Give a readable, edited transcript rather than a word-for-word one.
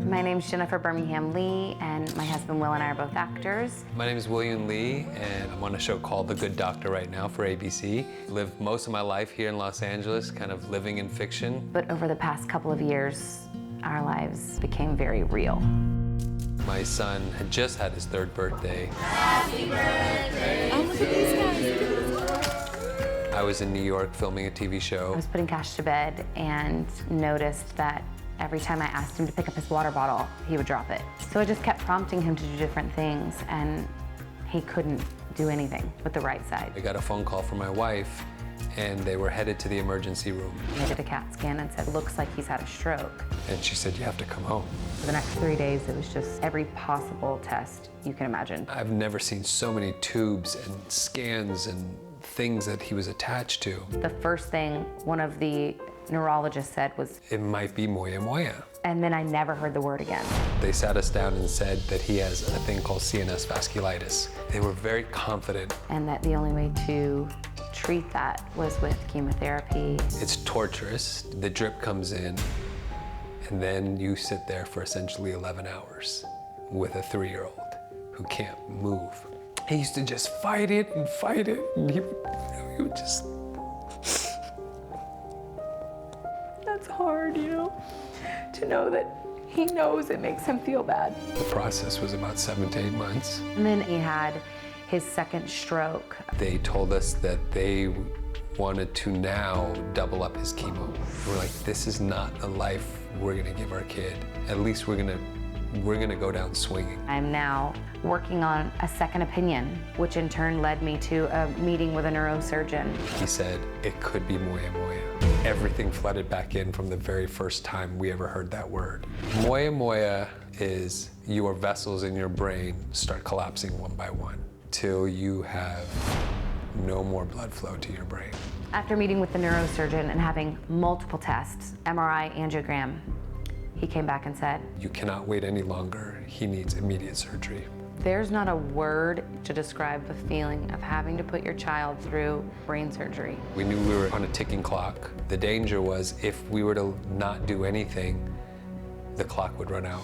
My name's Jennifer Birmingham Lee, and my husband Will and I are both actors. My name is William Lee, and I'm on a show called The Good Doctor right now for ABC. Lived most of my life here in Los Angeles, kind of living in fiction. But over the past couple of years, our lives became very real. My son had just had his 3rd birthday. Happy birthday! Oh, look at these guys. I was in New York filming a TV I show. was putting Cash to bed and noticed that every time I asked him to pick up his water bottle, he would drop it. So I just kept prompting him to do different things, and he couldn't do anything with the right side. I got a phone call from my wife, and they were headed to the emergency room. I did a CAT scan and said, looks like he's had a stroke. And she said, you have to come home. For the next 3 days, it was just every possible test you can imagine. I've never seen so many tubes and scans and things that he was attached to. The first thing one of the neurologists said was, It might be moya moya. and then I never heard the word again. They sat us down and said that he has a thing called CNS vasculitis. They were very confident. And that the only way to treat that was with chemotherapy. It's torturous. The drip comes in, and then you sit there for essentially 11 hours with a 3-year-old who can't move. He used to just fight it, and he would just... That's hard, you know, to know that he knows it makes him feel bad. The process was about 7 to 8 months. And then he had his 2nd stroke. They told us that they wanted to now double up his chemo. We're like, this is not the life we're gonna give our kid. At least we're gonna go down swinging. I'm now working on a second opinion, which in turn led me to a meeting with a neurosurgeon. He said, it could be moya moya. Everything flooded back in from the very first time we ever heard that word. Moya moya is your vessels in your brain start collapsing one by one till you have no more blood flow to your brain. After meeting with the neurosurgeon and having multiple tests, MRI, angiogram, he came back and said, You cannot wait any longer. He needs immediate surgery. there's not a word to describe the feeling of having to put your child through brain surgery. We knew we were on a ticking clock. The danger was if we were to not do anything, the clock would run out.